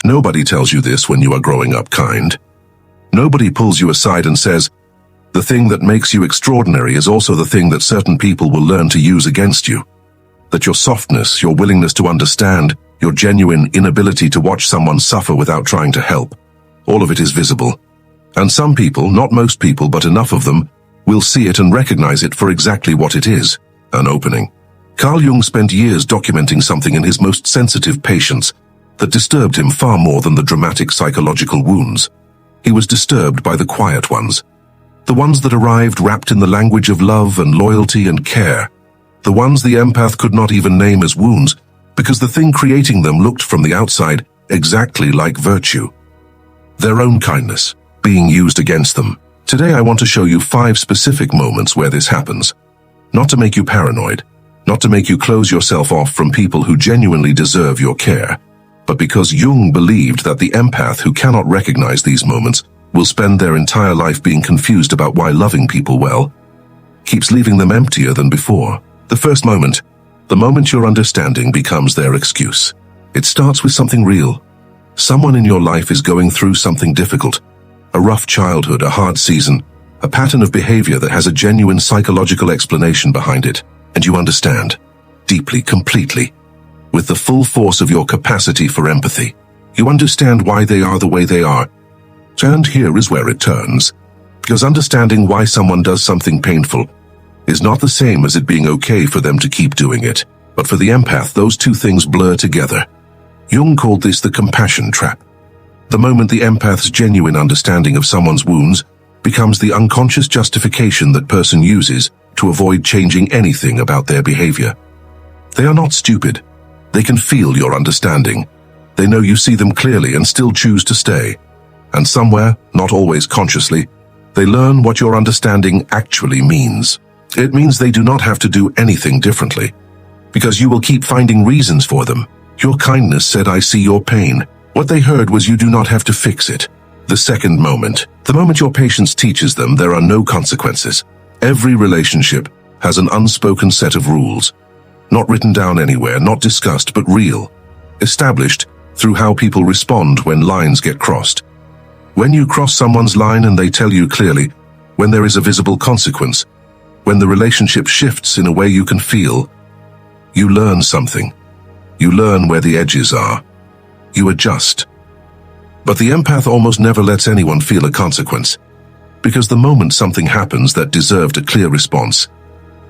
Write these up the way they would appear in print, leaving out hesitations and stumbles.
Nobody tells you this when you are growing up kind. Nobody pulls you aside and says, the thing that makes you extraordinary is also the thing that certain people will learn to use against you. That your softness, your willingness to understand, your genuine inability to watch someone suffer without trying to help, all of it is visible. And some people, not most people, but enough of them, will see it and recognize it for exactly what it is, an opening. Carl Jung spent years documenting something in his most sensitive patients that disturbed him far more than the dramatic psychological wounds. He was disturbed by the quiet ones. The ones that arrived wrapped in the language of love and loyalty and care. The ones the empath could not even name as wounds, because the thing creating them looked from the outside exactly like virtue. Their own kindness, being used against them. Today I want to show you 5 specific moments where this happens. Not to make you paranoid, not to make you close yourself off from people who genuinely deserve your care, but because Jung believed that the empath who cannot recognize these moments will spend their entire life being confused about why loving people well keeps leaving them emptier than before. The first moment, the moment your understanding becomes their excuse. It starts with something real. Someone in your life is going through something difficult, a rough childhood, a hard season, a pattern of behavior that has a genuine psychological explanation behind it, and you understand, deeply, completely, with the full force of your capacity for empathy. You understand why they are the way they are. And here is where it turns. Because understanding why someone does something painful is not the same as it being okay for them to keep doing it. But for the empath, those two things blur together. Jung called this the compassion trap. The moment the empath's genuine understanding of someone's wounds becomes the unconscious justification that person uses to avoid changing anything about their behavior. They are not stupid. They can feel your understanding. They know you see them clearly and still choose to stay. And somewhere, not always consciously, they learn what your understanding actually means. It means they do not have to do anything differently, because you will keep finding reasons for them. Your kindness said, I see your pain. What they heard was you do not have to fix it. The second moment, the moment your patience teaches them there are no consequences. Every relationship has an unspoken set of rules, not written down anywhere, not discussed, but real, established through how people respond when lines get crossed. When you cross someone's line and they tell you clearly, when there is a visible consequence, when the relationship shifts in a way you can feel, you learn something. You learn where the edges are. You adjust. But the empath almost never lets anyone feel a consequence, because the moment something happens that deserved a clear response,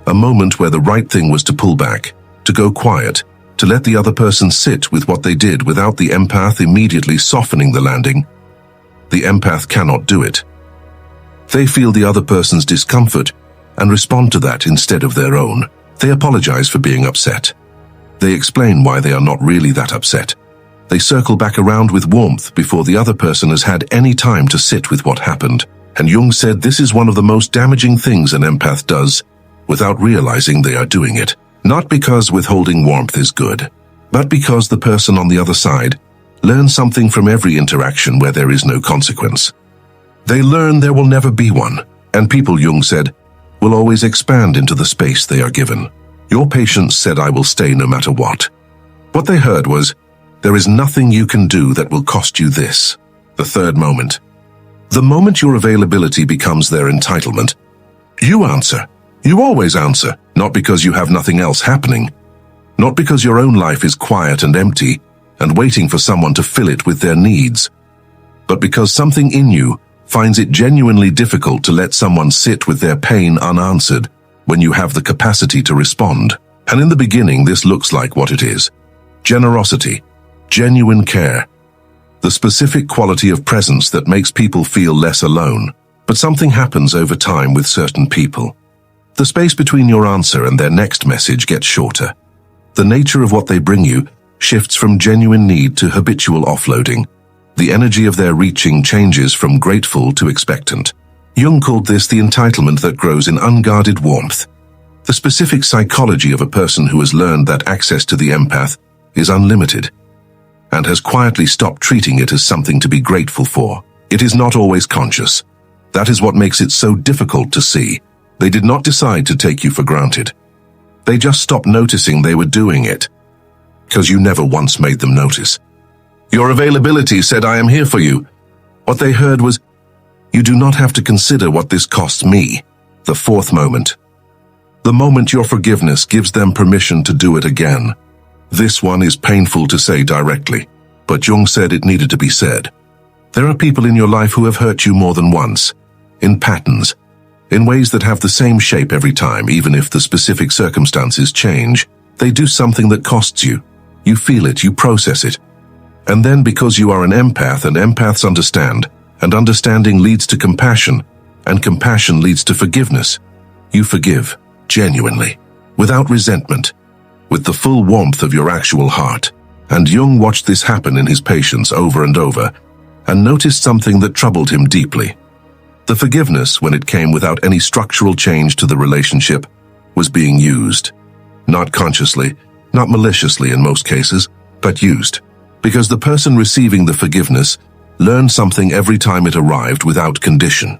a moment where the right thing was to pull back, to go quiet, to let the other person sit with what they did without the empath immediately softening the landing, the empath cannot do it. They feel the other person's discomfort and respond to that instead of their own. They apologize for being upset. They explain why they are not really that upset. They circle back around with warmth before the other person has had any time to sit with what happened. And Jung said this is one of the most damaging things an empath does without realizing they are doing it. Not because withholding warmth is good, but because the person on the other side learns something from every interaction where there is no consequence. They learn there will never be one, and people, Jung said, will always expand into the space they are given. Your patience said, I will stay no matter what. What they heard was, there is nothing you can do that will cost you this. The third moment. The moment your availability becomes their entitlement, you answer. You always answer, not because you have nothing else happening, not because your own life is quiet and empty and waiting for someone to fill it with their needs, but because something in you finds it genuinely difficult to let someone sit with their pain unanswered when you have the capacity to respond. And in the beginning, this looks like what it is. Generosity, genuine care, the specific quality of presence that makes people feel less alone. But something happens over time with certain people. The space between your answer and their next message gets shorter. The nature of what they bring you shifts from genuine need to habitual offloading. The energy of their reaching changes from grateful to expectant. Jung called this the entitlement that grows in unguarded warmth. The specific psychology of a person who has learned that access to the empath is unlimited and has quietly stopped treating it as something to be grateful for. It is not always conscious. That is what makes it so difficult to see. They did not decide to take you for granted. They just stopped noticing they were doing it, because you never once made them notice. Your availability said I am here for you. What they heard was, you do not have to consider what this costs me. The fourth moment. The moment your forgiveness gives them permission to do it again. This one is painful to say directly, but Jung said it needed to be said. There are people in your life who have hurt you more than once, in patterns, in ways that have the same shape every time, even if the specific circumstances change. They do something that costs you. You feel it, you process it. And then because you are an empath and empaths understand, and understanding leads to compassion, and compassion leads to forgiveness, you forgive, genuinely, without resentment, with the full warmth of your actual heart. And Jung watched this happen in his patients over and over, and noticed something that troubled him deeply. The forgiveness, when it came without any structural change to the relationship, was being used. Not consciously, not maliciously in most cases, but used. Because the person receiving the forgiveness learned something every time it arrived without condition.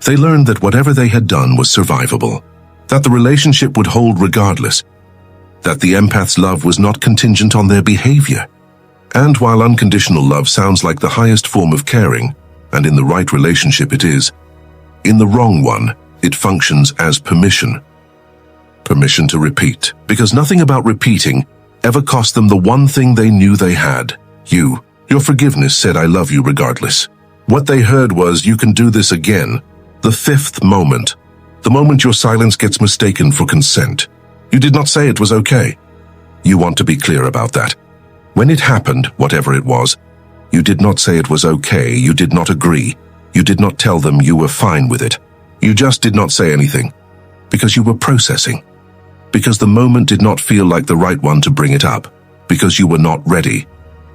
They learned that whatever they had done was survivable, that the relationship would hold regardless, that the empath's love was not contingent on their behavior. And while unconditional love sounds like the highest form of caring, and in the right relationship it is, in the wrong one, it functions as permission. Permission to repeat, because nothing about repeating ever cost them the one thing they knew they had. You. Your forgiveness said I love you regardless. What they heard was, you can do this again. The fifth moment. The moment your silence gets mistaken for consent. You did not say it was okay. You want to be clear about that. When it happened, whatever it was, you did not say it was okay, you did not agree. You did not tell them you were fine with it. You just did not say anything. Because you were processing. Because the moment did not feel like the right one to bring it up. Because you were not ready.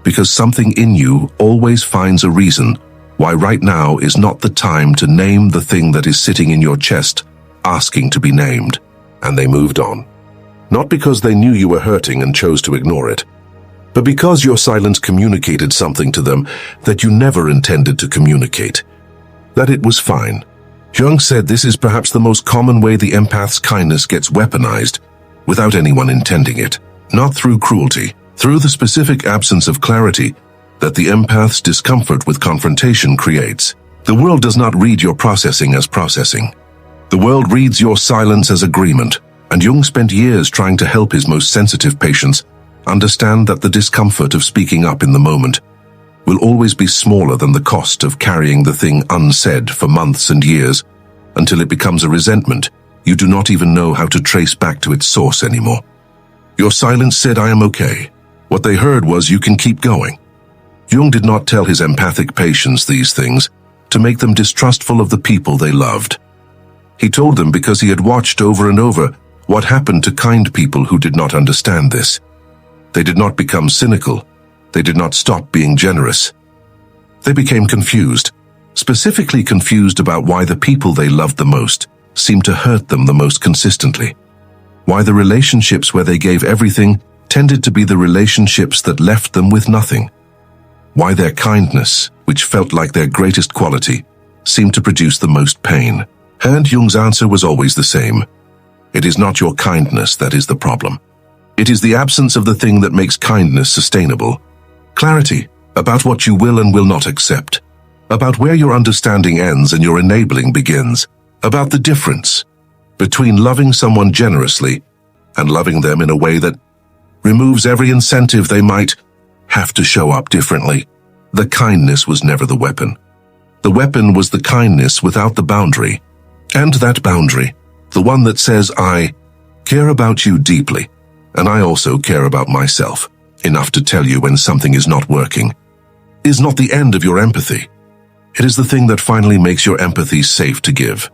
Because something in you always finds a reason why right now is not the time to name the thing that is sitting in your chest, asking to be named. And they moved on. Not because they knew you were hurting and chose to ignore it, but because your silence communicated something to them that you never intended to communicate. That it was fine. Jung said this is perhaps the most common way the empath's kindness gets weaponized, without anyone intending it. Not through cruelty, through the specific absence of clarity that the empath's discomfort with confrontation creates. The world does not read your processing as processing. The world reads your silence as agreement, and Jung spent years trying to help his most sensitive patients understand that the discomfort of speaking up in the moment will always be smaller than the cost of carrying the thing unsaid for months and years until it becomes a resentment you do not even know how to trace back to its source anymore. Your silence said I am okay. What they heard was you can keep going. Jung did not tell his empathic patients these things to make them distrustful of the people they loved. He told them because he had watched over and over what happened to kind people who did not understand this. They did not become cynical. They did not stop being generous. They became confused, specifically confused about why the people they loved the most seemed to hurt them the most consistently. Why the relationships where they gave everything tended to be the relationships that left them with nothing. Why their kindness, which felt like their greatest quality, seemed to produce the most pain. And Jung's answer was always the same. It is not your kindness that is the problem. It is the absence of the thing that makes kindness sustainable. Clarity about what you will and will not accept. About where your understanding ends and your enabling begins. About the difference between loving someone generously and loving them in a way that removes every incentive they might have to show up differently. The kindness was never the weapon. The weapon was the kindness without the boundary. And that boundary, the one that says, I care about you deeply, and I also care about myself, enough to tell you when something is not working, is not the end of your empathy. It is the thing that finally makes your empathy safe to give.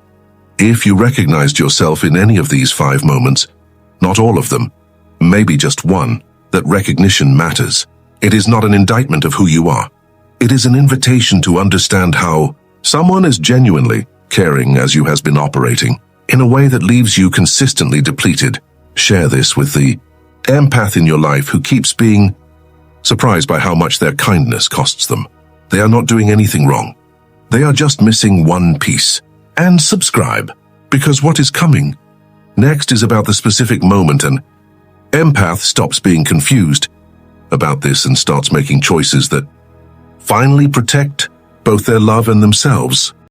If you recognized yourself in any of these 5 moments, not all of them, maybe just one, that recognition matters. It is not an indictment of who you are. It is an invitation to understand how someone is genuinely caring as you has been operating in a way that leaves you consistently depleted. Share this with the empath in your life who keeps being surprised by how much their kindness costs them. They are not doing anything wrong. They are just missing one piece. And subscribe, because what is coming next is about the specific moment an empath stops being confused about this and starts making choices that finally protect both their love and themselves.